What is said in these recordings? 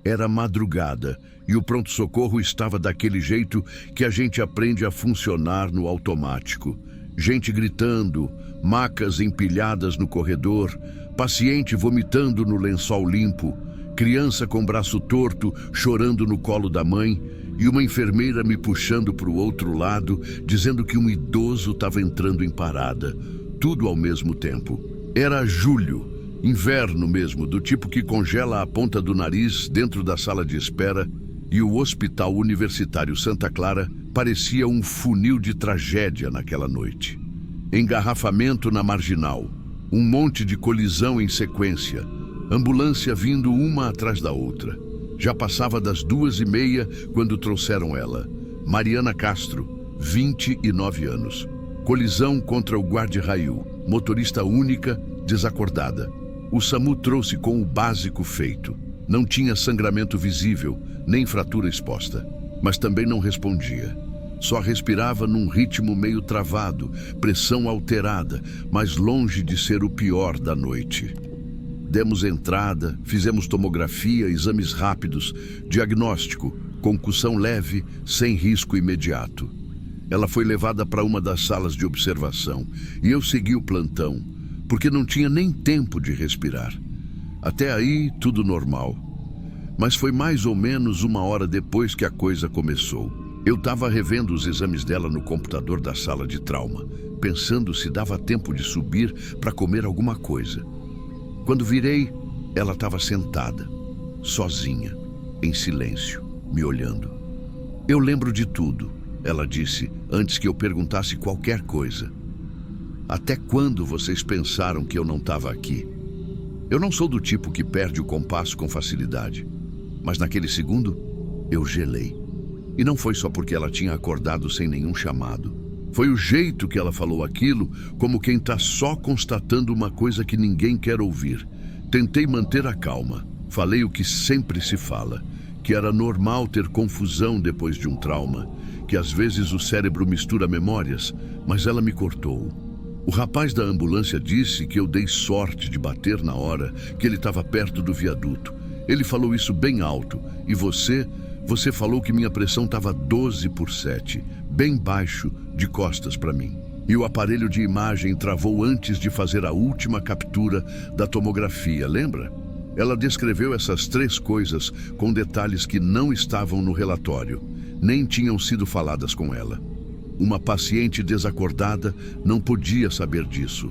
Era madrugada e o pronto-socorro estava daquele jeito que a gente aprende a funcionar no automático. Gente gritando, macas empilhadas no corredor, paciente vomitando no lençol limpo, criança com braço torto chorando no colo da mãe e uma enfermeira me puxando para o outro lado, dizendo que um idoso estava entrando em parada. Tudo ao mesmo tempo. Era julho. Inverno mesmo, do tipo que congela a ponta do nariz dentro da sala de espera, e o Hospital Universitário Santa Clara parecia um funil de tragédia naquela noite. Engarrafamento na marginal, um monte de colisão em sequência, ambulância vindo uma atrás da outra. Já passava das 2h30 quando trouxeram ela. Mariana Castro, 29 anos. Colisão contra o guarda-raio, motorista única, desacordada. O SAMU trouxe com o básico feito. Não tinha sangramento visível, nem fratura exposta. Mas também não respondia. Só respirava num ritmo meio travado, pressão alterada, mas longe de ser o pior da noite. Demos entrada, fizemos tomografia, exames rápidos, diagnóstico, concussão leve, sem risco imediato. Ela foi levada para uma das salas de observação e eu segui o plantão, porque não tinha nem tempo de respirar. Até aí, tudo normal. Mas foi mais ou menos 1 hora depois que a coisa começou. Eu estava revendo os exames dela no computador da sala de trauma, pensando se dava tempo de subir para comer alguma coisa. Quando virei, ela estava sentada, sozinha, em silêncio, me olhando. Eu lembro de tudo, ela disse, antes que eu perguntasse qualquer coisa. Até quando vocês pensaram que eu não estava aqui? Eu não sou do tipo que perde o compasso com facilidade, mas naquele segundo, eu gelei. E não foi só porque ela tinha acordado sem nenhum chamado. Foi o jeito que ela falou aquilo, como quem está só constatando uma coisa que ninguém quer ouvir. Tentei manter a calma. Falei o que sempre se fala, que era normal ter confusão depois de um trauma, que às vezes o cérebro mistura memórias, mas ela me cortou. O rapaz da ambulância disse que eu dei sorte de bater na hora que ele estava perto do viaduto. Ele falou isso bem alto. E você falou que minha pressão estava 12/7, bem baixo, de costas para mim. E o aparelho de imagem travou antes de fazer a última captura da tomografia, lembra? Ela descreveu essas 3 coisas com detalhes que não estavam no relatório, nem tinham sido faladas com ela. Uma paciente desacordada não podia saber disso.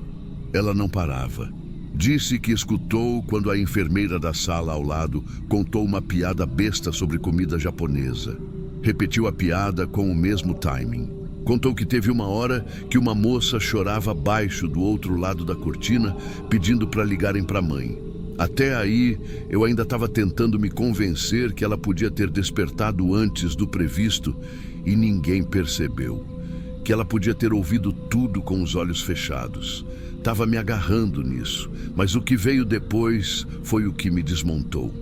Ela não parava. Disse que escutou quando a enfermeira da sala ao lado contou uma piada besta sobre comida japonesa. Repetiu a piada com o mesmo timing. Contou que teve 1 hora que uma moça chorava baixo do outro lado da cortina, pedindo para ligarem para a mãe. Até aí, eu ainda estava tentando me convencer que ela podia ter despertado antes do previsto e ninguém percebeu. Que ela podia ter ouvido tudo com os olhos fechados. Estava me agarrando nisso, mas o que veio depois foi o que me desmontou.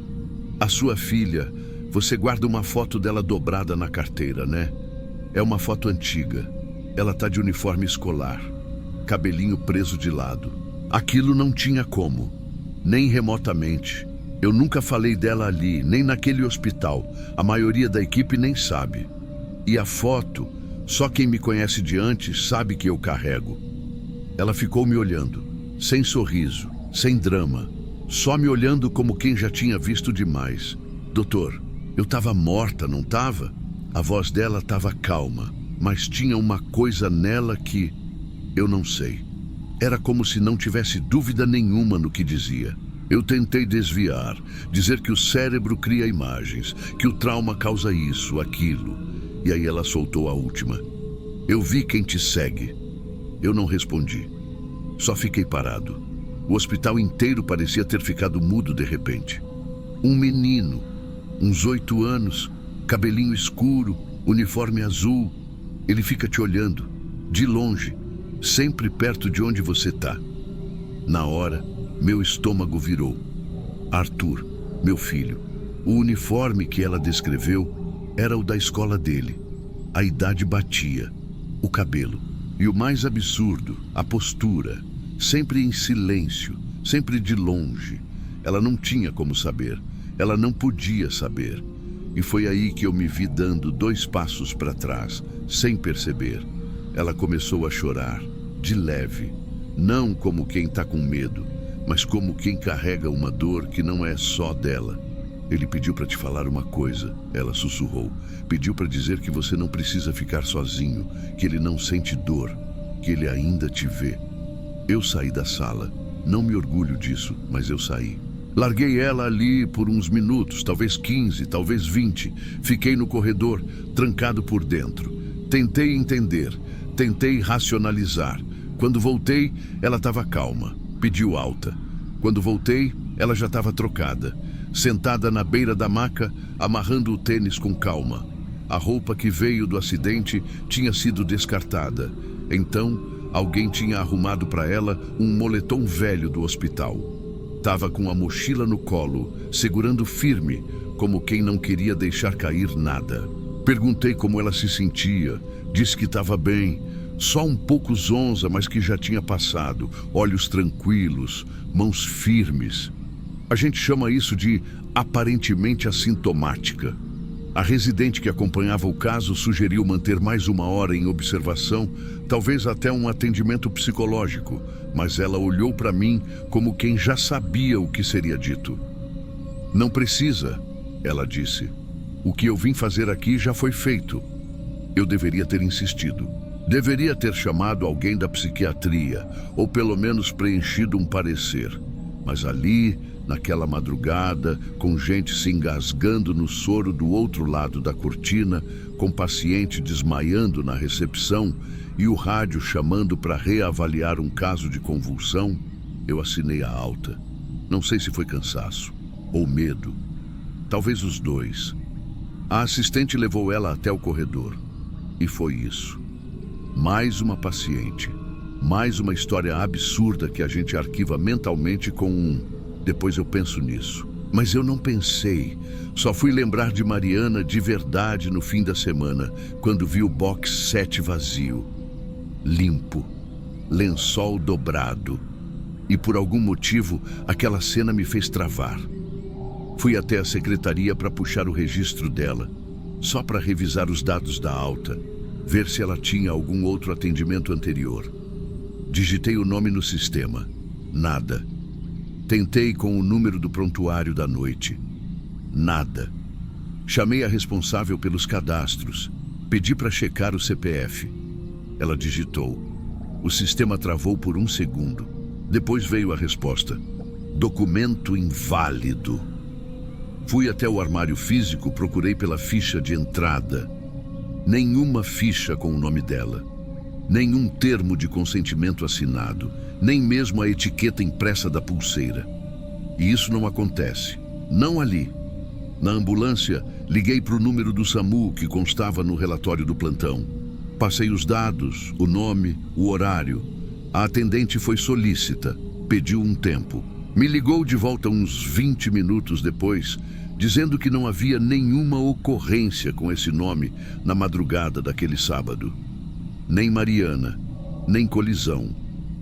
A sua filha, você guarda uma foto dela dobrada na carteira, né? É uma foto antiga. Ela tá de uniforme escolar, cabelinho preso de lado. Aquilo não tinha como, nem remotamente. Eu nunca falei dela ali, nem naquele hospital. A maioria da equipe nem sabe. E a foto, só quem me conhece de antes sabe que eu carrego. Ela ficou me olhando, sem sorriso, sem drama, só me olhando como quem já tinha visto demais. Doutor, eu estava morta, não estava? A voz dela estava calma, mas tinha uma coisa nela que eu não sei. Era como se não tivesse dúvida nenhuma no que dizia. Eu tentei desviar, dizer que o cérebro cria imagens, que o trauma causa isso, aquilo. E aí ela soltou a última. Eu vi quem te segue. Eu não respondi. Só fiquei parado. O hospital inteiro parecia ter ficado mudo de repente. Um menino, uns 8 anos, cabelinho escuro, uniforme azul. Ele fica te olhando, de longe, sempre perto de onde você tá. Na hora, meu estômago virou. Arthur, meu filho. O uniforme que ela descreveu era o da escola dele. A idade batia, o cabelo. E o mais absurdo, a postura, sempre em silêncio, sempre de longe. Ela não tinha como saber. Ela não podia saber. E foi aí que eu me vi dando 2 passos para trás, sem perceber. Ela começou a chorar, de leve, não como quem está com medo, mas como quem carrega uma dor que não é só dela. Ele pediu para te falar uma coisa, ela sussurrou. Pediu para dizer que você não precisa ficar sozinho, que ele não sente dor, que ele ainda te vê. Eu saí da sala. Não me orgulho disso, mas eu saí. Larguei ela ali por uns minutos, talvez 15, talvez 20. Fiquei no corredor, trancado por dentro. Tentei entender, tentei racionalizar. Quando voltei, ela estava calma, pediu alta. Quando voltei, ela já estava trocada, sentada na beira da maca, amarrando o tênis com calma. A roupa que veio do acidente tinha sido descartada. Então, alguém tinha arrumado para ela um moletom velho do hospital. Estava com a mochila no colo, segurando firme, como quem não queria deixar cair nada. Perguntei como ela se sentia, disse que estava bem, só um pouco zonza, mas que já tinha passado, olhos tranquilos, mãos firmes. A gente chama isso de aparentemente assintomática. A residente que acompanhava o caso sugeriu manter mais 1 hora em observação, talvez até um atendimento psicológico, mas ela olhou para mim como quem já sabia o que seria dito. Não precisa, ela disse. O que eu vim fazer aqui já foi feito. Eu deveria ter insistido. Deveria ter chamado alguém da psiquiatria, ou pelo menos preenchido um parecer. Mas ali, naquela madrugada, com gente se engasgando no soro do outro lado da cortina, com paciente desmaiando na recepção e o rádio chamando para reavaliar um caso de convulsão, eu assinei a alta. Não sei se foi cansaço ou medo. Talvez os 2. A assistente levou ela até o corredor. E foi isso. Mais uma paciente. Mais uma história absurda que a gente arquiva mentalmente com um... Depois eu penso nisso. Mas eu não pensei. Só fui lembrar de Mariana de verdade no fim da semana, quando vi o box 7 vazio. Limpo. Lençol dobrado. E por algum motivo, aquela cena me fez travar. Fui até a secretaria para puxar o registro dela, só para revisar os dados da alta, ver se ela tinha algum outro atendimento anterior. Digitei o nome no sistema. Nada. Tentei com o número do prontuário da noite. Nada. Chamei a responsável pelos cadastros. Pedi para checar o CPF. Ela digitou. O sistema travou por 1 segundo. Depois veio a resposta. Documento inválido. Fui até o armário físico, procurei pela ficha de entrada. Nenhuma ficha com o nome dela. Nenhum termo de consentimento assinado. Nem mesmo a etiqueta impressa da pulseira. E isso não acontece. Não ali. Na ambulância, liguei para o número do SAMU que constava no relatório do plantão. Passei os dados, o nome, o horário. A atendente foi solícita, pediu um tempo. Me ligou de volta uns 20 minutos depois, dizendo que não havia nenhuma ocorrência com esse nome na madrugada daquele sábado. Nem Mariana, nem colisão,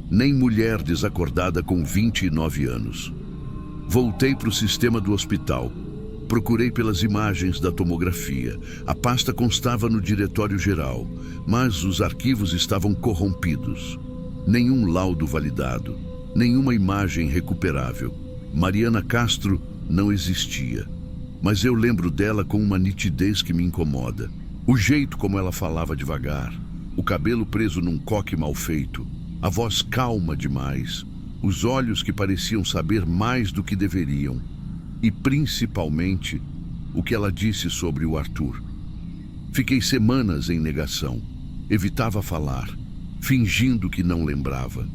nem mulher desacordada com 29 anos. Voltei para o sistema do hospital. Procurei pelas imagens da tomografia. A pasta constava no diretório geral, mas os arquivos estavam corrompidos. Nenhum laudo validado, nenhuma imagem recuperável. Mariana Castro não existia. Mas eu lembro dela com uma nitidez que me incomoda. O jeito como ela falava devagar, o cabelo preso num coque mal feito, a voz calma demais, os olhos que pareciam saber mais do que deveriam. E principalmente, o que ela disse sobre o Arthur. Fiquei semanas em negação. Evitava falar, fingindo que não lembrava.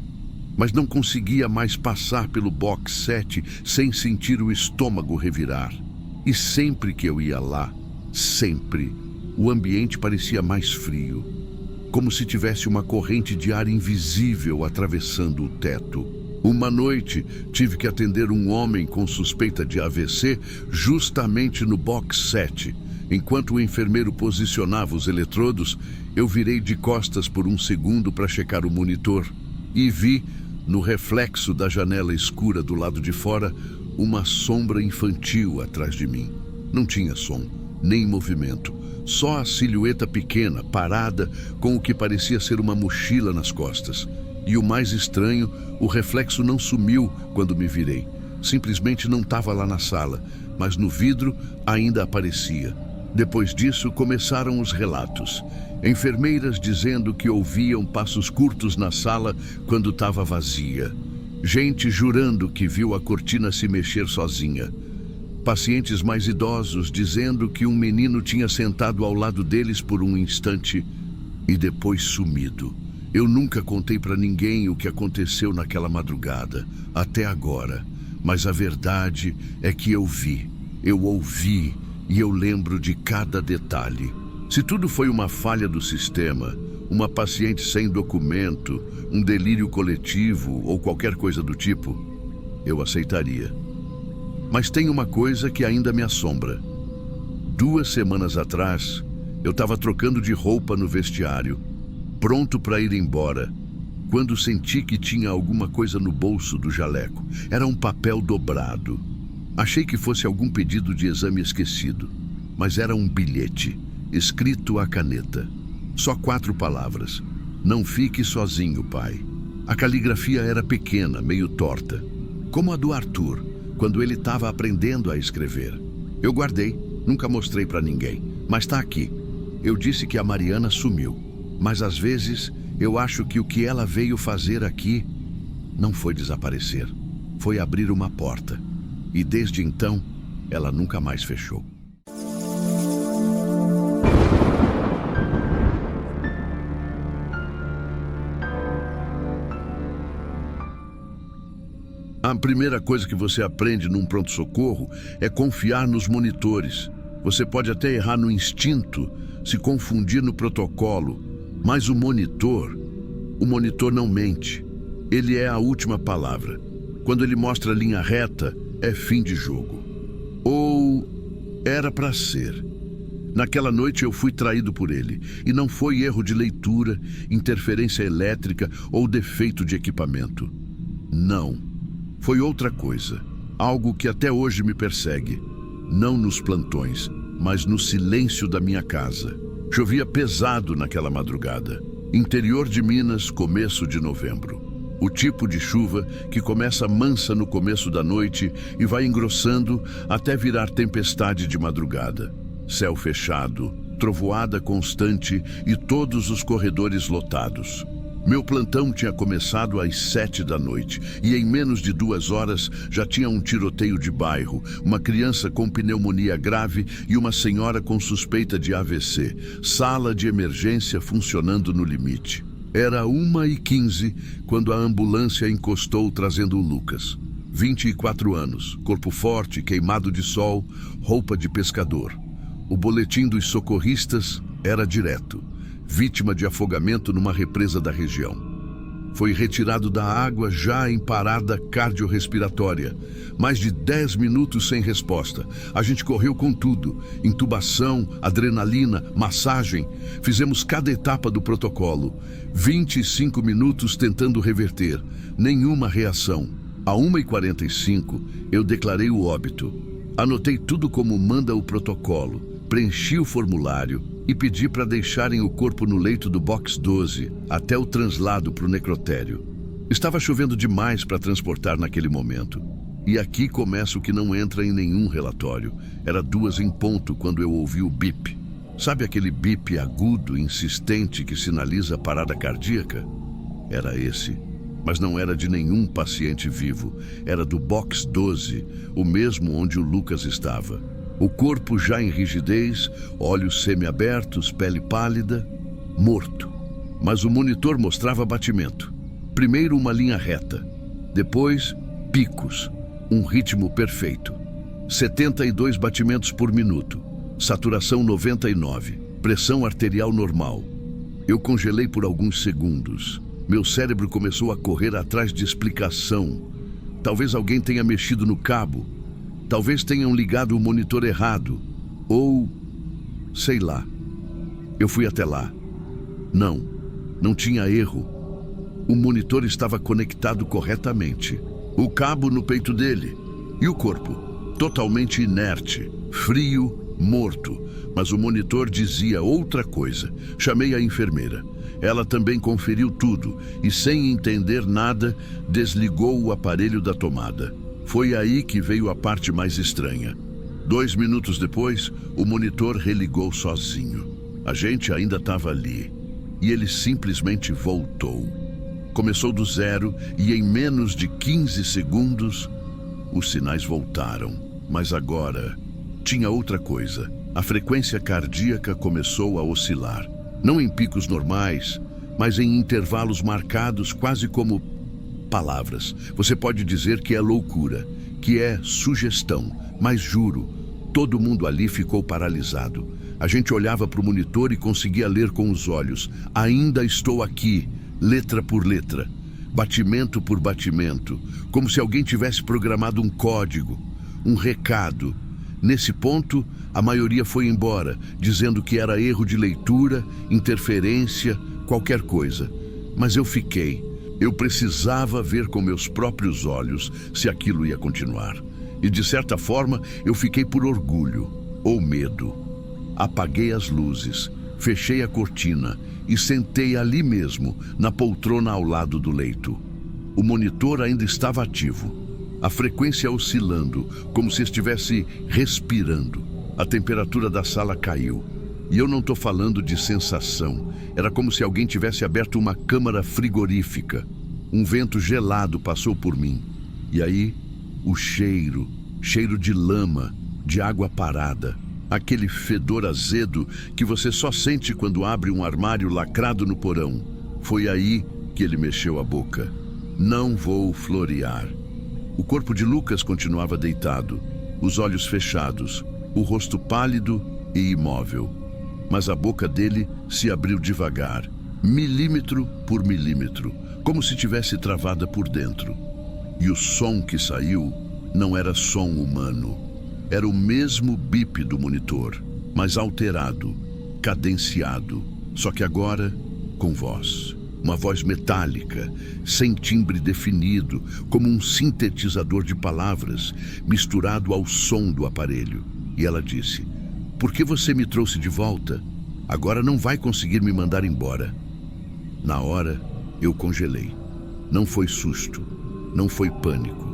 Mas não conseguia mais passar pelo box 7 sem sentir o estômago revirar. E sempre que eu ia lá, sempre, o ambiente parecia mais frio. Como se tivesse uma corrente de ar invisível atravessando o teto. Uma noite, tive que atender um homem com suspeita de AVC justamente no box 7. Enquanto o enfermeiro posicionava os eletrodos, eu virei de costas por 1 segundo para checar o monitor e vi, no reflexo da janela escura do lado de fora, uma sombra infantil atrás de mim. Não tinha som, nem movimento, só a silhueta pequena, parada, com o que parecia ser uma mochila nas costas. E o mais estranho, o reflexo não sumiu quando me virei. Simplesmente não estava lá na sala, mas no vidro ainda aparecia. Depois disso, começaram os relatos. Enfermeiras dizendo que ouviam passos curtos na sala quando estava vazia. Gente jurando que viu a cortina se mexer sozinha. Pacientes mais idosos dizendo que um menino tinha sentado ao lado deles por um instante e depois sumido. Eu nunca contei para ninguém o que aconteceu naquela madrugada, até agora. Mas a verdade é que eu vi, eu ouvi e eu lembro de cada detalhe. Se tudo foi uma falha do sistema, uma paciente sem documento, um delírio coletivo ou qualquer coisa do tipo, eu aceitaria. Mas tem uma coisa que ainda me assombra. 2 semanas atrás, eu estava trocando de roupa no vestiário, pronto para ir embora, quando senti que tinha alguma coisa no bolso do jaleco. Era um papel dobrado. Achei que fosse algum pedido de exame esquecido, mas era um bilhete, escrito à caneta. Só 4 palavras. Não fique sozinho, pai. A caligrafia era pequena, meio torta, como a do Arthur, quando ele estava aprendendo a escrever. Eu guardei, nunca mostrei para ninguém, mas está aqui. Eu disse que a Mariana sumiu, mas às vezes eu acho que o que ela veio fazer aqui não foi desaparecer, foi abrir uma porta. E desde então, ela nunca mais fechou. A primeira coisa que você aprende num pronto-socorro é confiar nos monitores. Você pode até errar no instinto, se confundir no protocolo, mas o monitor não mente. Ele é a última palavra. Quando ele mostra a linha reta, é fim de jogo. Ou era para ser. Naquela noite eu fui traído por ele, e não foi erro de leitura, interferência elétrica ou defeito de equipamento. Não. Foi outra coisa, algo que até hoje me persegue. Não nos plantões, mas no silêncio da minha casa. Chovia pesado naquela madrugada. Interior de Minas, começo de novembro. O tipo de chuva que começa mansa no começo da noite e vai engrossando até virar tempestade de madrugada. Céu fechado, trovoada constante e todos os corredores lotados. Meu plantão tinha começado às 7 da noite e em menos de 2 horas já tinha um tiroteio de bairro, uma criança com pneumonia grave e uma senhora com suspeita de AVC, sala de emergência funcionando no limite. Era 1h15 quando a ambulância encostou trazendo o Lucas. 24 anos, corpo forte, queimado de sol, roupa de pescador. O boletim dos socorristas era direto. Vítima de afogamento numa represa da região. Foi retirado da água já em parada cardiorrespiratória. Mais de 10 minutos sem resposta. A gente correu com tudo. Intubação, adrenalina, massagem. Fizemos cada etapa do protocolo. 25 minutos tentando reverter. Nenhuma reação. À 1h45, eu declarei o óbito. Anotei tudo como manda o protocolo. Preenchi o formulário e pedi para deixarem o corpo no leito do box 12 até o translado para o necrotério. Estava chovendo demais para transportar naquele momento. E aqui começa o que não entra em nenhum relatório. Era 2 em ponto quando eu ouvi o bip. Sabe aquele bip agudo, insistente que sinaliza a parada cardíaca? Era esse. Mas não era de nenhum paciente vivo. Era do box 12, o mesmo onde o Lucas estava. O corpo já em rigidez, olhos semiabertos, pele pálida, morto. Mas o monitor mostrava batimento. Primeiro uma linha reta, depois picos, um ritmo perfeito. 72 batimentos por minuto, saturação 99, pressão arterial normal. Eu congelei por alguns segundos. Meu cérebro começou a correr atrás de explicação. Talvez alguém tenha mexido no cabo. Talvez tenham ligado o monitor errado. Ou... sei lá. Eu fui até lá. Não tinha erro. O monitor estava conectado corretamente. O cabo no peito dele. E o corpo, totalmente inerte, frio, morto. Mas o monitor dizia outra coisa. Chamei a enfermeira. Ela também conferiu tudo e, sem entender nada, desligou o aparelho da tomada. Foi aí que veio a parte mais estranha. 2 minutos depois, o monitor religou sozinho. A gente ainda estava ali. E ele simplesmente voltou. Começou do zero e em menos de 15 segundos, os sinais voltaram. Mas agora, tinha outra coisa. A frequência cardíaca começou a oscilar. Não em picos normais, mas em intervalos marcados quase como palavras. Você pode dizer que é loucura, que é sugestão, mas juro, todo mundo ali ficou paralisado. A gente olhava para o monitor e conseguia ler com os olhos. Ainda estou aqui, letra por letra, batimento por batimento, como se alguém tivesse programado um código, um recado. Nesse ponto, a maioria foi embora, dizendo que era erro de leitura, interferência, qualquer coisa. Mas eu fiquei. Eu precisava ver com meus próprios olhos se aquilo ia continuar. E, de certa forma, eu fiquei por orgulho ou medo. Apaguei as luzes, fechei a cortina e sentei ali mesmo, na poltrona ao lado do leito. O monitor ainda estava ativo. A frequência oscilando, como se estivesse respirando. A temperatura da sala caiu. E eu não estou falando de sensação. Era como se alguém tivesse aberto uma câmara frigorífica. Um vento gelado passou por mim. E aí, o cheiro de lama, de água parada. Aquele fedor azedo que você só sente quando abre um armário lacrado no porão. Foi aí que ele mexeu a boca. Não vou florear. O corpo de Lucas continuava deitado, os olhos fechados, o rosto pálido e imóvel. Mas a boca dele se abriu devagar, milímetro por milímetro, como se tivesse travada por dentro. E o som que saiu não era som humano. Era o mesmo bip do monitor, mas alterado, cadenciado, só que agora com voz. Uma voz metálica, sem timbre definido, como um sintetizador de palavras, misturado ao som do aparelho. E ela disse: "Por que você me trouxe de volta? Agora não vai conseguir me mandar embora." Na hora, eu congelei. Não foi susto, não foi pânico.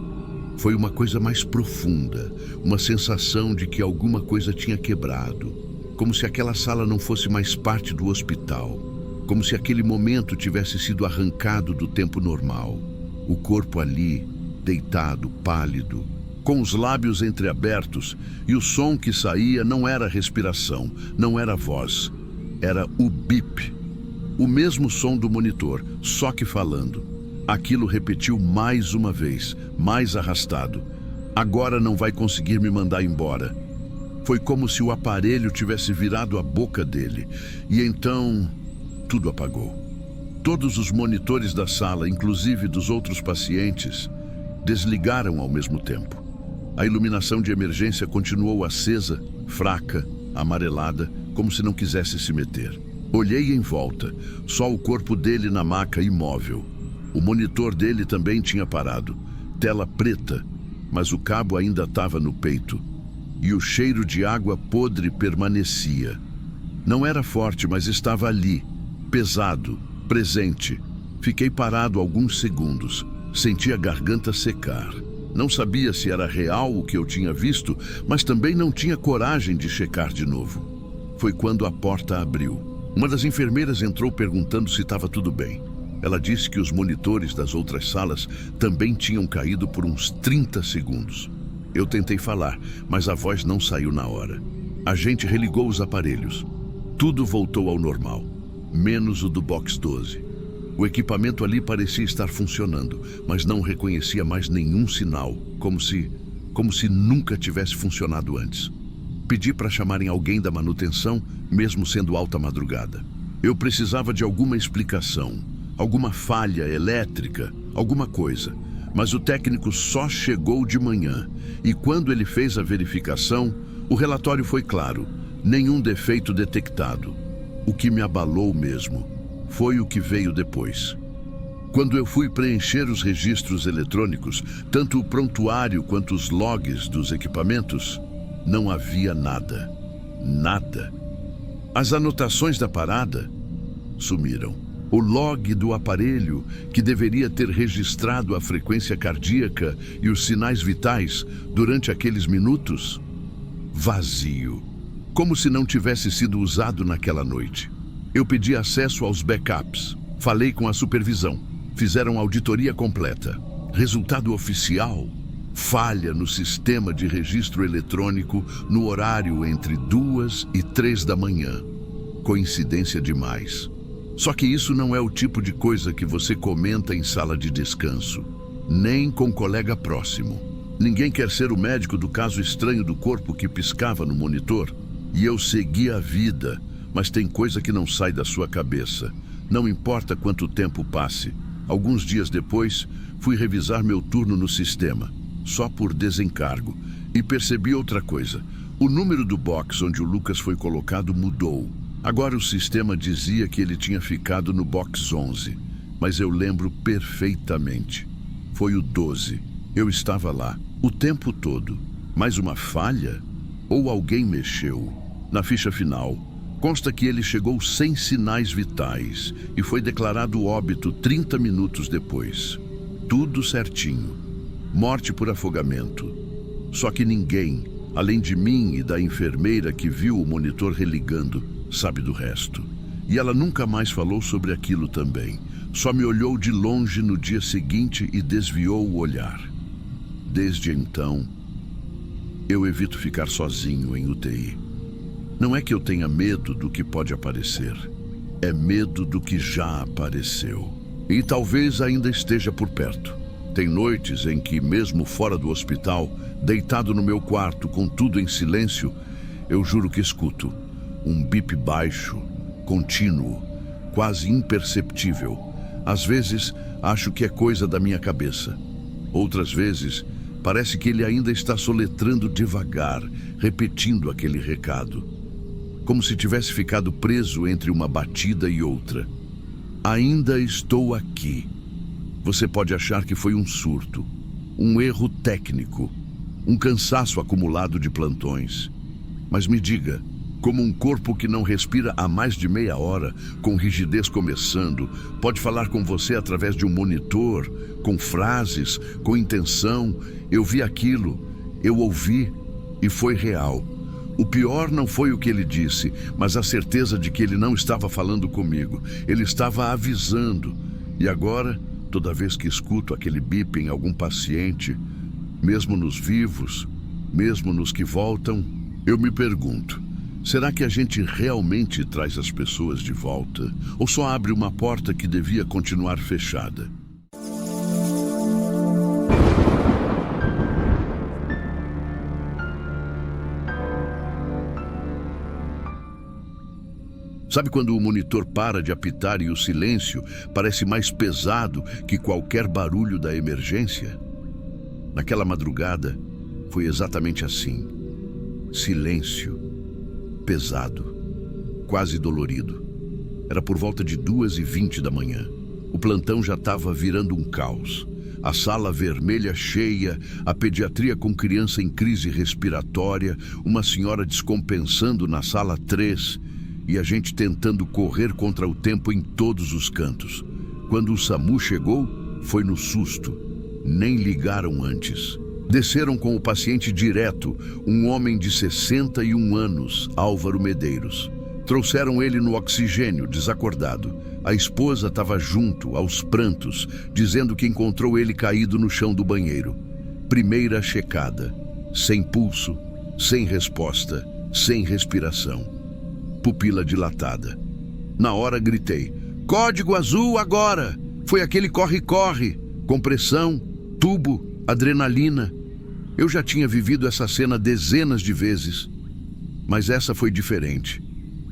Foi uma coisa mais profunda, uma sensação de que alguma coisa tinha quebrado, como se aquela sala não fosse mais parte do hospital. Como se aquele momento tivesse sido arrancado do tempo normal. O corpo ali, deitado, pálido, com os lábios entreabertos, e o som que saía não era respiração, não era voz. Era o bip. O mesmo som do monitor, só que falando. Aquilo repetiu mais uma vez, mais arrastado. "Agora não vai conseguir me mandar embora." Foi como se o aparelho tivesse virado a boca dele. E então tudo apagou. Todos os monitores da sala, inclusive dos outros pacientes, desligaram ao mesmo tempo. A iluminação de emergência continuou acesa, fraca, amarelada, como se não quisesse se meter. Olhei em volta, só o corpo dele na maca imóvel. O monitor dele também tinha parado, tela preta, mas o cabo ainda estava no peito. E o cheiro de água podre permanecia. Não era forte, mas estava ali. Pesado, presente. Fiquei parado alguns segundos. Senti a garganta secar. Não sabia se era real o que eu tinha visto, mas também não tinha coragem de checar de novo. Foi quando a porta abriu. Uma das enfermeiras entrou perguntando se estava tudo bem. Ela disse que os monitores das outras salas também tinham caído por uns 30 segundos. Eu tentei falar, mas a voz não saiu na hora. A gente religou os aparelhos. Tudo voltou ao normal. Menos o do Box 12. O equipamento ali parecia estar funcionando, mas não reconhecia mais nenhum sinal, como se nunca tivesse funcionado antes. Pedi para chamarem alguém da manutenção, mesmo sendo alta madrugada. Eu precisava de alguma explicação, alguma falha elétrica, alguma coisa. Mas o técnico só chegou de manhã, e quando ele fez a verificação, o relatório foi claro: nenhum defeito detectado. O que me abalou mesmo foi o que veio depois. Quando eu fui preencher os registros eletrônicos, tanto o prontuário quanto os logs dos equipamentos, não havia nada. Nada. As anotações da parada sumiram. O log do aparelho, que deveria ter registrado a frequência cardíaca e os sinais vitais durante aqueles minutos, vazio. Como se não tivesse sido usado naquela noite. Eu pedi acesso aos backups. Falei com a supervisão. Fizeram auditoria completa. Resultado oficial: falha no sistema de registro eletrônico no horário entre 2 e 3 da manhã. Coincidência demais. Só que isso não é o tipo de coisa que você comenta em sala de descanso, nem com colega próximo. Ninguém quer ser o médico do caso estranho do corpo que piscava no monitor. E eu segui a vida, mas tem coisa que não sai da sua cabeça. Não importa quanto tempo passe. Alguns dias depois, fui revisar meu turno no sistema, só por desencargo, e percebi outra coisa. O número do box onde o Lucas foi colocado mudou. Agora o sistema dizia que ele tinha ficado no box 11, mas eu lembro perfeitamente. Foi o 12. Eu estava lá, o tempo todo. Mais uma falha? Ou alguém mexeu? Na ficha final, consta que ele chegou sem sinais vitais e foi declarado óbito 30 minutos depois. Tudo certinho. Morte por afogamento. Só que ninguém, além de mim e da enfermeira que viu o monitor religando, sabe do resto. E ela nunca mais falou sobre aquilo também. Só me olhou de longe no dia seguinte e desviou o olhar. Desde então, eu evito ficar sozinho em UTI. Não é que eu tenha medo do que pode aparecer. É medo do que já apareceu. E talvez ainda esteja por perto. Tem noites em que, mesmo fora do hospital, deitado no meu quarto com tudo em silêncio, eu juro que escuto um bip baixo, contínuo, quase imperceptível. Às vezes, acho que é coisa da minha cabeça. Outras vezes, parece que ele ainda está soletrando devagar, repetindo aquele recado. Como se tivesse ficado preso entre uma batida e outra. Ainda estou aqui. Você pode achar que foi um surto, um erro técnico, um cansaço acumulado de plantões. Mas me diga, como um corpo que não respira há mais de meia hora, com rigidez começando, pode falar com você através de um monitor, com frases, com intenção? Eu vi aquilo, eu ouvi e foi real. O pior não foi o que ele disse, mas a certeza de que ele não estava falando comigo. Ele estava avisando. E agora, toda vez que escuto aquele bip em algum paciente, mesmo nos vivos, mesmo nos que voltam, eu me pergunto: será que a gente realmente traz as pessoas de volta? Ou só abre uma porta que devia continuar fechada? Sabe quando o monitor para de apitar e o silêncio parece mais pesado que qualquer barulho da emergência? Naquela madrugada, foi exatamente assim. Silêncio. Pesado. Quase dolorido. Era por volta de 2h20 da manhã. O plantão já estava virando um caos. A sala vermelha cheia, a pediatria com criança em crise respiratória, uma senhora descompensando na sala 3 e a gente tentando correr contra o tempo em todos os cantos. Quando o SAMU chegou, foi no susto. Nem ligaram antes. Desceram com o paciente direto, um homem de 61 anos, Álvaro Medeiros. Trouxeram ele no oxigênio, desacordado. A esposa estava junto, aos prantos, dizendo que encontrou ele caído no chão do banheiro. Primeira checada. Sem pulso, sem resposta, sem respiração. Pupila dilatada. Na hora gritei: "Código azul agora!" Foi aquele corre-corre, compressão, tubo, adrenalina. Eu já tinha vivido essa cena dezenas de vezes, mas essa foi diferente.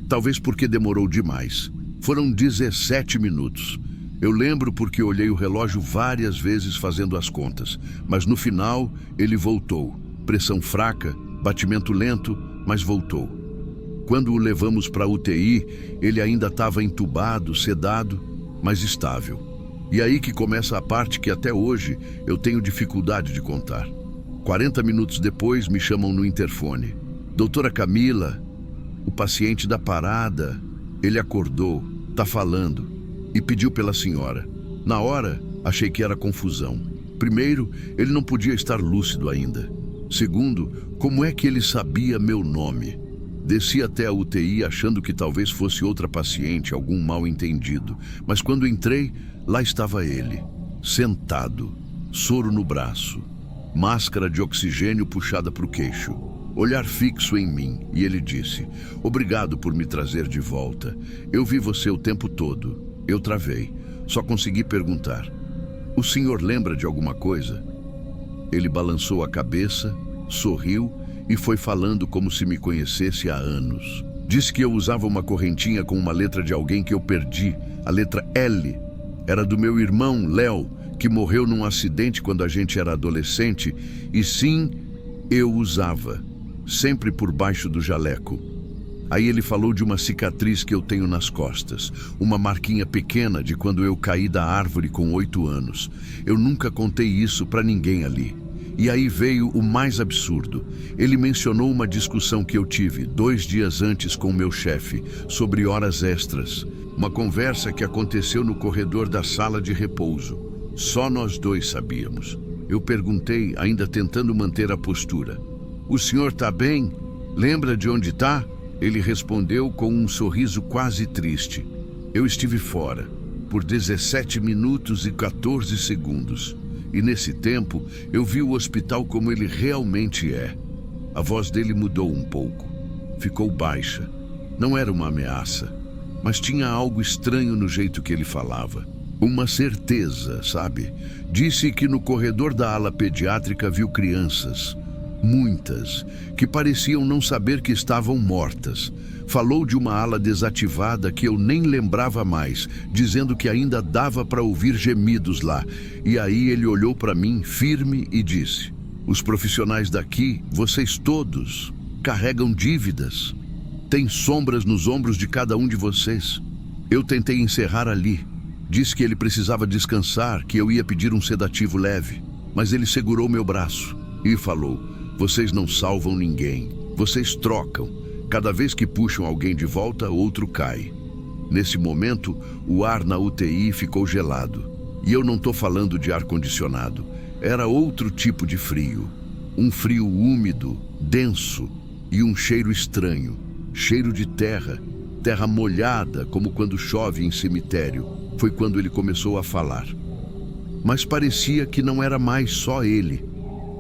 Talvez porque demorou demais. Foram 17 minutos. Eu lembro porque olhei o relógio várias vezes fazendo as contas, mas no final ele voltou. Pressão fraca, batimento lento, mas voltou. Quando o levamos para a UTI, ele ainda estava entubado, sedado, mas estável. E aí que começa a parte que até hoje eu tenho dificuldade de contar. 40 minutos depois me chamam no interfone. Doutora Camila, o paciente da parada, ele acordou, tá falando, e pediu pela senhora. Na hora, achei que era confusão. Primeiro, ele não podia estar lúcido ainda. Segundo, como é que ele sabia meu nome? Desci até a UTI achando que talvez fosse outra paciente, algum mal-entendido. Mas quando entrei, lá estava ele, sentado, soro no braço, máscara de oxigênio puxada para o queixo, olhar fixo em mim, e ele disse: "Obrigado por me trazer de volta. Eu vi você o tempo todo." Eu travei, só consegui perguntar: "O senhor lembra de alguma coisa?" Ele balançou a cabeça, sorriu e foi falando como se me conhecesse há anos. Disse que eu usava uma correntinha com uma letra de alguém que eu perdi, a letra L. Era do meu irmão, Léo, que morreu num acidente quando a gente era adolescente, e sim, eu usava, sempre por baixo do jaleco. Aí ele falou de uma cicatriz que eu tenho nas costas, uma marquinha pequena de quando eu caí da árvore com 8 anos. Eu nunca contei isso pra ninguém ali. E aí veio o mais absurdo. Ele mencionou uma discussão que eu tive 2 dias antes com o meu chefe, sobre horas extras. Uma conversa que aconteceu no corredor da sala de repouso. Só nós dois sabíamos. Eu perguntei, ainda tentando manter a postura: "O senhor tá bem? Lembra de onde tá?" Ele respondeu com um sorriso quase triste: "Eu estive fora por 17 minutos e 14 segundos. E nesse tempo, eu vi o hospital como ele realmente é." A voz dele mudou um pouco. Ficou baixa. Não era uma ameaça, mas tinha algo estranho no jeito que ele falava. Uma certeza, sabe? Disse que no corredor da ala pediátrica viu crianças, muitas, que pareciam não saber que estavam mortas. Falou de uma ala desativada que eu nem lembrava mais, dizendo que ainda dava para ouvir gemidos lá. E aí ele olhou para mim firme e disse: "Os profissionais daqui, vocês todos, carregam dívidas. Tem sombras nos ombros de cada um de vocês." Eu tentei encerrar ali. Disse que ele precisava descansar, que eu ia pedir um sedativo leve. Mas ele segurou meu braço e falou: "Vocês não salvam ninguém. Vocês trocam. Cada vez que puxam alguém de volta, outro cai." Nesse momento, o ar na UTI ficou gelado. E eu não estou falando de ar-condicionado. Era outro tipo de frio. Um frio úmido, denso e um cheiro estranho. Cheiro de terra, terra molhada, como quando chove em cemitério. Foi quando ele começou a falar. Mas parecia que não era mais só ele.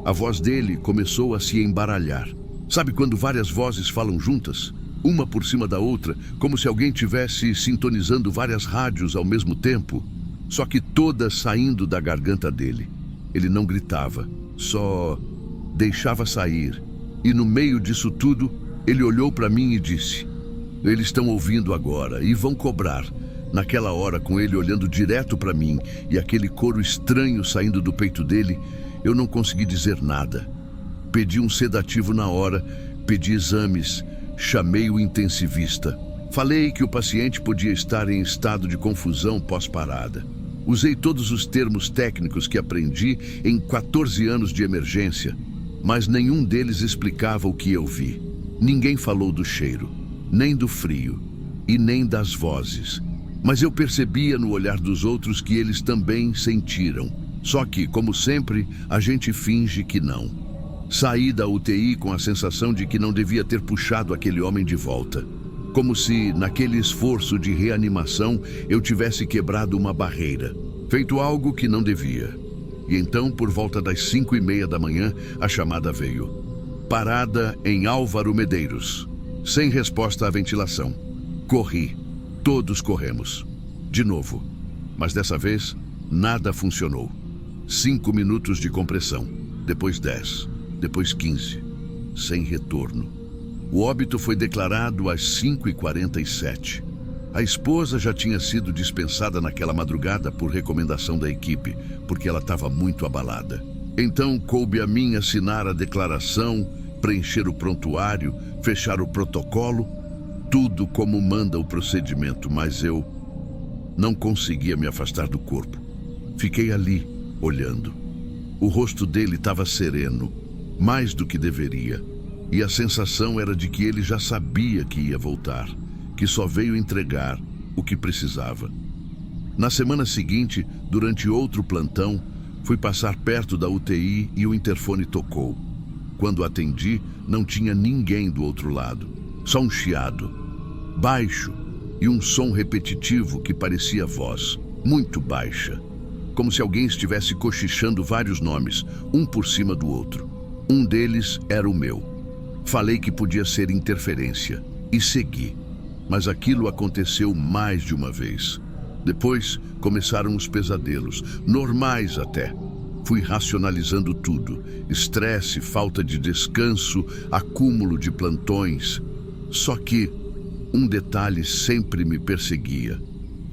A voz dele começou a se embaralhar. Sabe quando várias vozes falam juntas? Uma por cima da outra, como se alguém tivesse sintonizando várias rádios ao mesmo tempo, só que todas saindo da garganta dele. Ele não gritava, só deixava sair. E no meio disso tudo, ele olhou para mim e disse: "Eles estão ouvindo agora e vão cobrar." Naquela hora, com ele olhando direto para mim e aquele coro estranho saindo do peito dele, eu não consegui dizer nada. Pedi um sedativo na hora, pedi exames, chamei o intensivista. Falei que o paciente podia estar em estado de confusão pós-parada. Usei todos os termos técnicos que aprendi em 14 anos de emergência, mas nenhum deles explicava o que eu vi. Ninguém falou do cheiro, nem do frio e nem das vozes. Mas eu percebia no olhar dos outros que eles também sentiram. Só que, como sempre, a gente finge que não. Saí da UTI com a sensação de que não devia ter puxado aquele homem de volta. Como se, naquele esforço de reanimação, eu tivesse quebrado uma barreira, feito algo que não devia. E então, por volta das 5:30 da manhã, a chamada veio. Parada em Álvaro Medeiros. Sem resposta à ventilação. Corri. Todos corremos. De novo. Mas dessa vez, nada funcionou. 5 minutos de compressão. Depois 10. Depois 15. Sem retorno. O óbito foi declarado às 5:47. A esposa já tinha sido dispensada naquela madrugada por recomendação da equipe, porque ela estava muito abalada. Então coube a mim assinar a declaração, preencher o prontuário, fechar o protocolo, tudo como manda o procedimento, mas eu não conseguia me afastar do corpo. Fiquei ali, olhando. O rosto dele estava sereno, mais do que deveria, e a sensação era de que ele já sabia que ia voltar, que só veio entregar o que precisava. Na semana seguinte, durante outro plantão, fui passar perto da UTI e o interfone tocou. Quando atendi, não tinha ninguém do outro lado, só um chiado, baixo, e um som repetitivo que parecia voz, muito baixa, como se alguém estivesse cochichando vários nomes, um por cima do outro. Um deles era o meu. Falei que podia ser interferência e segui, mas aquilo aconteceu mais de uma vez. Depois começaram os pesadelos, normais até. Fui racionalizando tudo: estresse, falta de descanso, acúmulo de plantões. Só que um detalhe sempre me perseguia: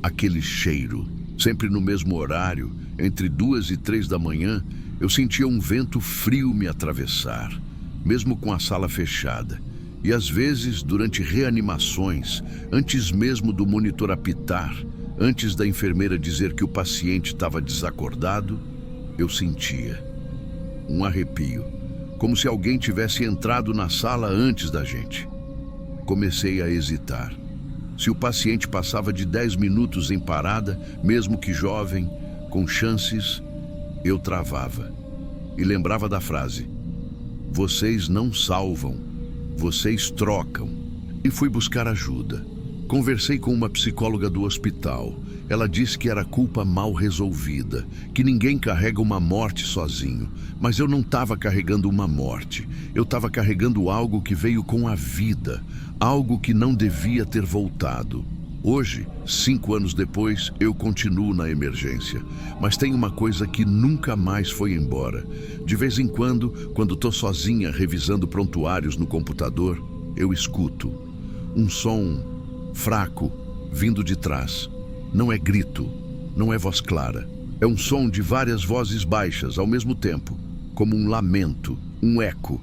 aquele cheiro. Sempre no mesmo horário, entre 2 e 3 da manhã, eu sentia um vento frio me atravessar, mesmo com a sala fechada. E às vezes, durante reanimações, antes mesmo do monitor apitar, antes da enfermeira dizer que o paciente estava desacordado, eu sentia um arrepio, como se alguém tivesse entrado na sala antes da gente. Comecei a hesitar. Se o paciente passava de 10 minutos em parada, mesmo que jovem, com chances, eu travava. E lembrava da frase: vocês não salvam, vocês trocam. E fui buscar ajuda. Conversei com uma psicóloga do hospital. Ela disse que era culpa mal resolvida, que ninguém carrega uma morte sozinho. Mas eu não estava carregando uma morte. Eu estava carregando algo que veio com a vida, algo que não devia ter voltado. Hoje, 5 anos depois, eu continuo na emergência. Mas tem uma coisa que nunca mais foi embora. De vez em quando estou sozinha revisando prontuários no computador, eu escuto um som fraco vindo de trás. Não é grito, não é voz clara. É um som de várias vozes baixas ao mesmo tempo, como um lamento, um eco.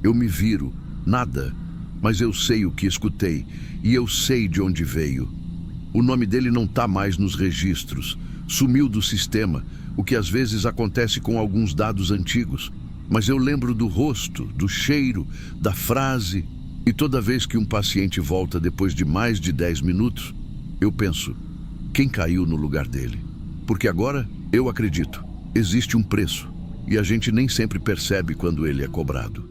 Eu me viro, nada, mas eu sei o que escutei e eu sei de onde veio. O nome dele não está mais nos registros, sumiu do sistema, o que às vezes acontece com alguns dados antigos. Mas eu lembro do rosto, do cheiro, da frase, e toda vez que um paciente volta depois de mais de 10 minutos, eu penso: quem caiu no lugar dele? Porque agora, eu acredito, existe um preço, e a gente nem sempre percebe quando ele é cobrado.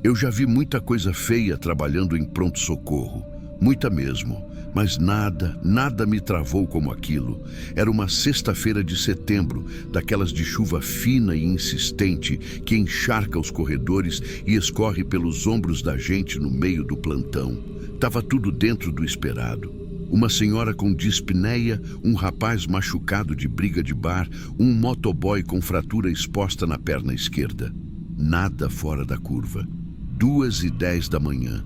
Eu já vi muita coisa feia trabalhando em pronto-socorro, muita mesmo, mas nada me travou como aquilo. Era uma sexta-feira de setembro, daquelas de chuva fina e insistente que encharca os corredores e escorre pelos ombros da gente no meio do plantão. Tava tudo dentro do esperado. Uma senhora com dispneia, um rapaz machucado de briga de bar, um motoboy com fratura exposta na perna esquerda. Nada fora da curva. 2h10 da manhã.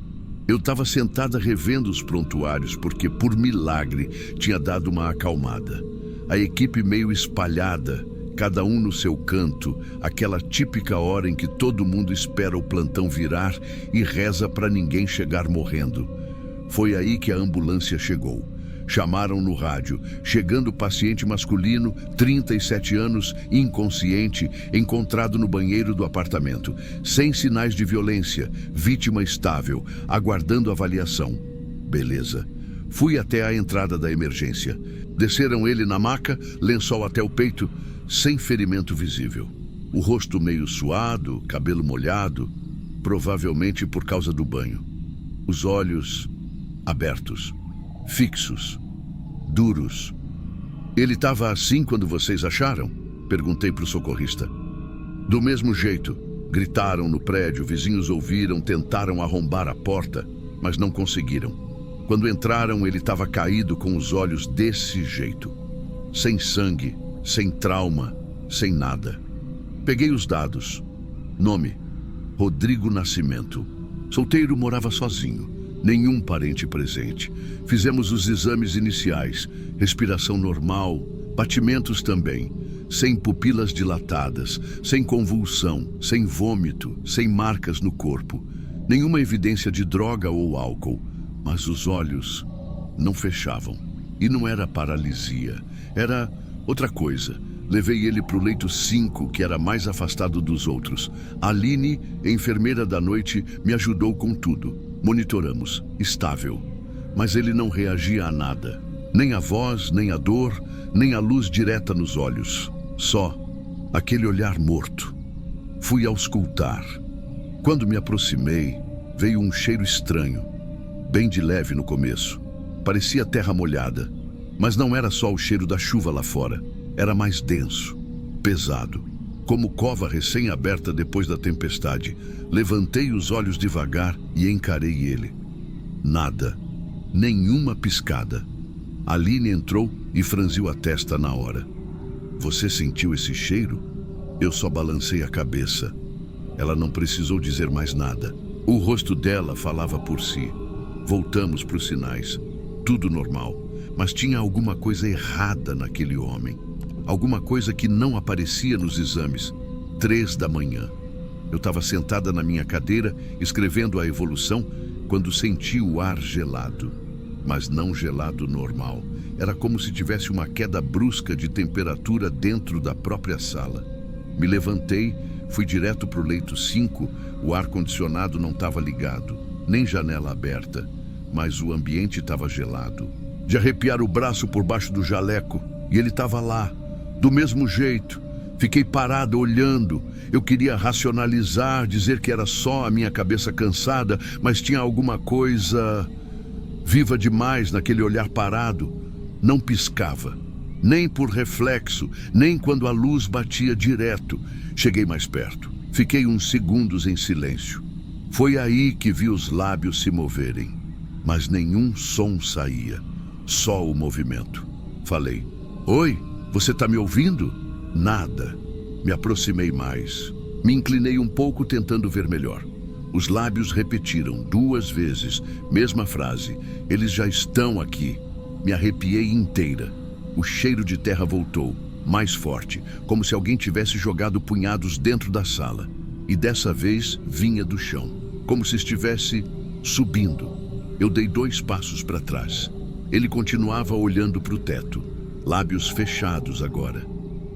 Eu estava sentada revendo os prontuários porque, por milagre, tinha dado uma acalmada. A equipe meio espalhada, cada um no seu canto, aquela típica hora em que todo mundo espera o plantão virar e reza para ninguém chegar morrendo. Foi aí que a ambulância chegou. Chamaram no rádio, chegando o paciente masculino, 37 anos, inconsciente, encontrado no banheiro do apartamento, sem sinais de violência, vítima estável, aguardando avaliação. Beleza. Fui até a entrada da emergência. Desceram ele na maca, lençol até o peito, sem ferimento visível. O rosto meio suado, cabelo molhado, provavelmente por causa do banho. Os olhos abertos. Fixos, duros. Ele estava assim quando vocês acharam? Perguntei para o socorrista. Do mesmo jeito. Gritaram no prédio, vizinhos ouviram, tentaram arrombar a porta, mas não conseguiram. Quando entraram, ele estava caído com os olhos desse jeito. Sem sangue, sem trauma, sem nada. Peguei os dados. Nome: Rodrigo Nascimento. Solteiro, morava sozinho. Nenhum parente presente. Fizemos os exames iniciais. Respiração normal, batimentos também. sem pupilas dilatadas, sem convulsão, sem vômito, sem marcas no corpo, nenhuma evidência de droga ou álcool, mas os olhos não fechavam. E não era paralisia, era outra coisa. Levei ele para o leito 5, que era mais afastado dos outros. A Aline, enfermeira da noite, me ajudou com tudo. Monitoramos, estável. Mas ele não reagia a nada. Nem a voz, nem a dor, nem a luz direta nos olhos. Só aquele olhar morto. Fui auscultar. Quando me aproximei, veio um cheiro estranho, bem de leve no começo. Parecia terra molhada, mas não era só o cheiro da chuva lá fora. Era mais denso, pesado, como cova recém-aberta depois da tempestade. Levantei os olhos devagar e encarei ele. Nada, nenhuma piscada. Aline entrou e franziu a testa na hora. Você sentiu esse cheiro? Eu só balancei a cabeça. Ela não precisou dizer mais nada. O rosto dela falava por si. Voltamos para os sinais. Tudo normal, mas tinha alguma coisa errada naquele homem. Alguma coisa que não aparecia nos exames. 3 da manhã. Eu estava sentada na minha cadeira, escrevendo a evolução, quando senti o ar gelado. Mas não gelado normal. Era como se tivesse uma queda brusca de temperatura dentro da própria sala. Me levantei, fui direto para o leito 5. O ar-condicionado não estava ligado, nem janela aberta, mas o ambiente estava gelado. De arrepiar o braço por baixo do jaleco, e ele estava lá, do mesmo jeito. Fiquei parada olhando. Eu queria racionalizar, dizer que era só a minha cabeça cansada, mas tinha alguma coisa viva demais naquele olhar parado. Não piscava, nem por reflexo, nem quando a luz batia direto. Cheguei mais perto. Fiquei uns segundos em silêncio. Foi aí que vi os lábios se moverem, mas nenhum som saía, só o movimento. Falei: "Oi, você tá me ouvindo?" Nada. Me aproximei mais. Me inclinei um pouco tentando ver melhor. Os lábios repetiram 2 vezes, mesma frase: "Eles já estão aqui." Me arrepiei inteira. O cheiro de terra voltou, mais forte, como se alguém tivesse jogado punhados dentro da sala. E dessa vez vinha do chão, como se estivesse subindo. Eu dei 2 passos para trás. Ele continuava olhando para o teto, lábios fechados agora.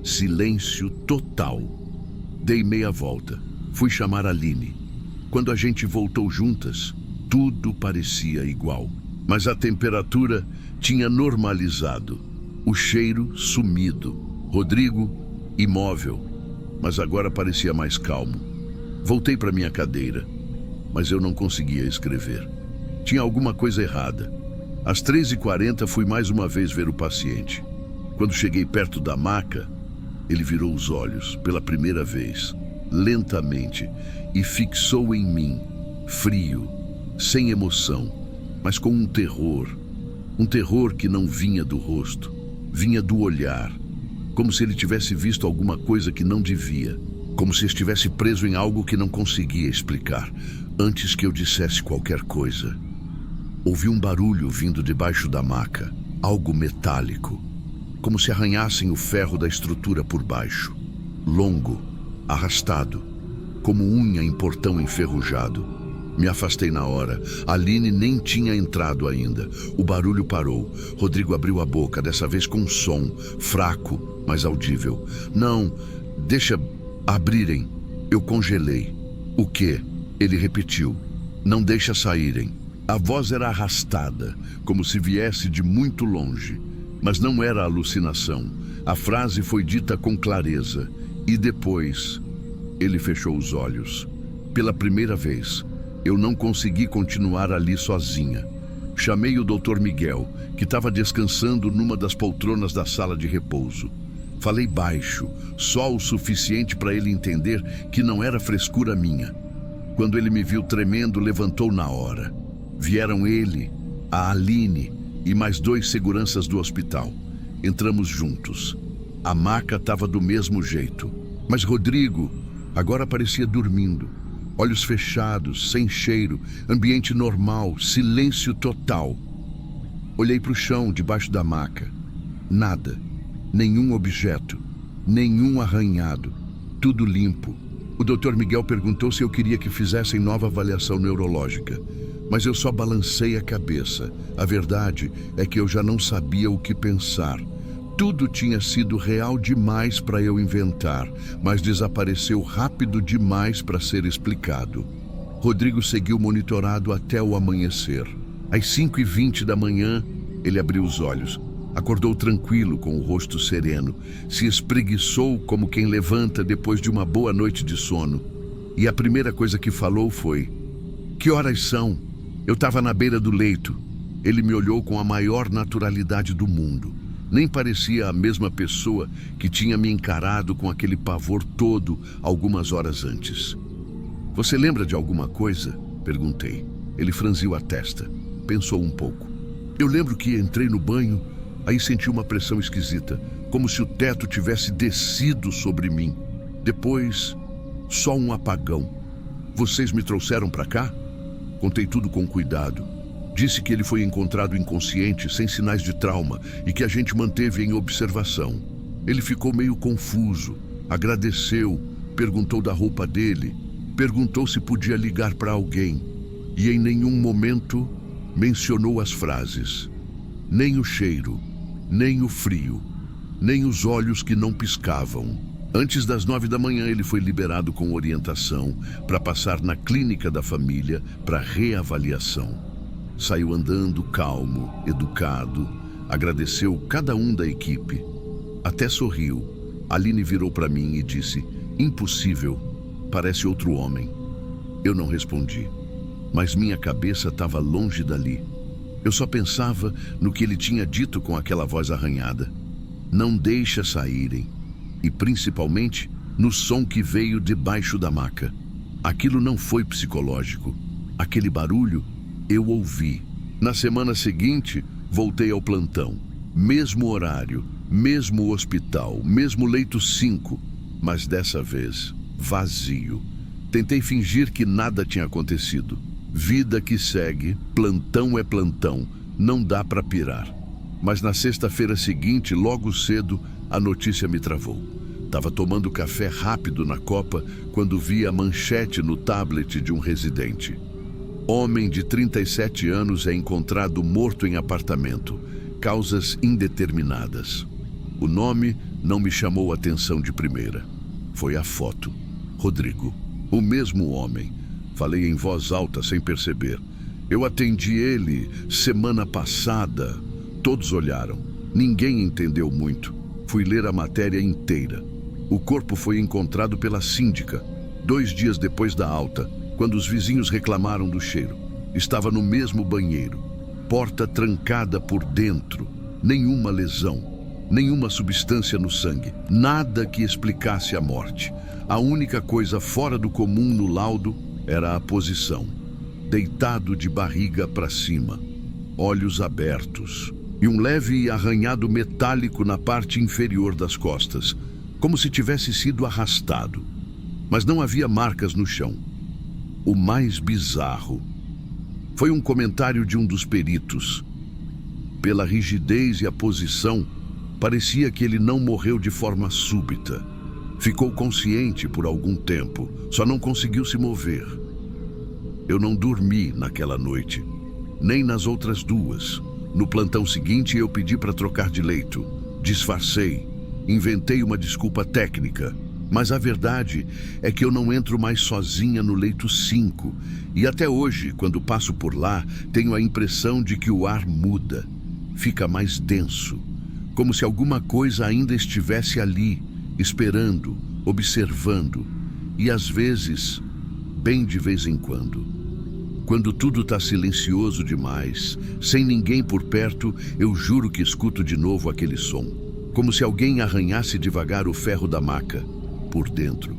Silêncio total. Dei meia volta. Fui chamar a Aline. Quando a gente voltou juntas, tudo parecia igual. Mas a temperatura tinha normalizado. O cheiro sumido. Rodrigo, imóvel, mas agora parecia mais calmo. Voltei para minha cadeira, mas eu não conseguia escrever. Tinha alguma coisa errada. Às 3h40 fui mais uma vez ver o paciente. Quando cheguei perto da maca, ele virou os olhos pela primeira vez, lentamente, e fixou em mim, frio, sem emoção, mas com um terror que não vinha do rosto, vinha do olhar, como se ele tivesse visto alguma coisa que não devia, como se estivesse preso em algo que não conseguia explicar. Antes que eu dissesse qualquer coisa, ouvi um barulho vindo debaixo da maca, algo metálico, como se arranhassem o ferro da estrutura por baixo, longo, arrastado, como unha em portão enferrujado. Me afastei na hora. A Aline nem tinha entrado ainda. O barulho parou. Rodrigo abriu a boca, dessa vez com um som, fraco, mas audível. "Não, deixa abrirem." Eu congelei. "O quê?" Ele repetiu. "Não deixa saírem." A voz era arrastada, como se viesse de muito longe. Mas não era alucinação. A frase foi dita com clareza. E depois, ele fechou os olhos. Pela primeira vez, eu não consegui continuar ali sozinha. Chamei o Dr. Miguel, que estava descansando numa das poltronas da sala de repouso. Falei baixo, só o suficiente para ele entender que não era frescura minha. Quando ele me viu tremendo, levantou na hora. Vieram ele, a Aline e mais 2 seguranças do hospital. Entramos juntos. A maca estava do mesmo jeito, mas Rodrigo agora parecia dormindo. Olhos fechados, sem cheiro, ambiente normal, silêncio total. Olhei para o chão debaixo da maca. Nada, nenhum objeto. Nenhum arranhado. Tudo limpo. O Dr. Miguel perguntou se eu queria que fizessem nova avaliação neurológica, mas eu só balancei a cabeça. A verdade é que eu já não sabia o que pensar. Tudo tinha sido real demais para eu inventar, mas desapareceu rápido demais para ser explicado. Rodrigo seguiu monitorado até o amanhecer. Às 5h20 da manhã, ele abriu os olhos. Acordou tranquilo, com o rosto sereno. Se espreguiçou como quem levanta depois de uma boa noite de sono. E a primeira coisa que falou foi: "Que horas são?" Eu estava na beira do leito. Ele me olhou com a maior naturalidade do mundo. Nem parecia a mesma pessoa que tinha me encarado com aquele pavor todo algumas horas antes. "Você lembra de alguma coisa?" perguntei. Ele franziu a testa. Pensou um pouco. "Eu lembro que entrei no banho, aí senti uma pressão esquisita, como se o teto tivesse descido sobre mim. Depois, só um apagão. Vocês me trouxeram para cá?" Contei tudo com cuidado. Disse que ele foi encontrado inconsciente, sem sinais de trauma, e que a gente manteve em observação. Ele ficou meio confuso, agradeceu, perguntou da roupa dele, perguntou se podia ligar para alguém, e em nenhum momento mencionou as frases: nem o cheiro, nem o frio, nem os olhos que não piscavam. Antes das 9 da manhã, ele foi liberado com orientação para passar na clínica da família para reavaliação. Saiu andando calmo, educado, agradeceu cada um da equipe. Até sorriu. Aline virou para mim e disse: "Impossível, parece outro homem." Eu não respondi, mas minha cabeça estava longe dali. Eu só pensava no que ele tinha dito com aquela voz arranhada: "Não deixa saírem." E principalmente no som que veio debaixo da maca. Aquilo não foi psicológico. Aquele barulho eu ouvi. Na semana seguinte, voltei ao plantão. Mesmo horário, mesmo hospital, mesmo leito 5, mas dessa vez vazio. Tentei fingir que nada tinha acontecido. Vida que segue, plantão é plantão, não dá para pirar. Mas na sexta-feira seguinte, logo cedo, a notícia me travou. Estava tomando café rápido na copa quando vi a manchete no tablet de um residente: homem de 37 anos é encontrado morto em apartamento. Causas indeterminadas. O nome não me chamou a atenção de primeira. Foi a foto. Rodrigo. O mesmo homem. Falei em voz alta sem perceber. Eu atendi ele semana passada. Todos olharam. Ninguém entendeu muito. Fui ler a matéria inteira. O corpo foi encontrado pela síndica 2 dias depois da alta, quando os vizinhos reclamaram do cheiro. Estava no mesmo banheiro. Porta trancada por dentro. Nenhuma lesão. Nenhuma substância no sangue. Nada que explicasse a morte. A única coisa fora do comum no laudo era a posição. Deitado de barriga para cima. Olhos abertos. E um leve arranhado metálico na parte inferior das costas, como se tivesse sido arrastado. Mas não havia marcas no chão. O mais bizarro foi um comentário de um dos peritos. Pela rigidez e a posição, parecia que ele não morreu de forma súbita. Ficou consciente por algum tempo, só não conseguiu se mover. Eu não dormi naquela noite, nem nas outras 2. No plantão seguinte, eu pedi para trocar de leito. Disfarcei. Inventei uma desculpa técnica. Mas a verdade é que eu não entro mais sozinha no leito 5. E até hoje, quando passo por lá, tenho a impressão de que o ar muda. Fica mais denso. Como se alguma coisa ainda estivesse ali, esperando, observando. E às vezes, bem de vez em quando. Quando tudo está silencioso demais, sem ninguém por perto, eu juro que escuto de novo aquele som. Como se alguém arranhasse devagar o ferro da maca, por dentro.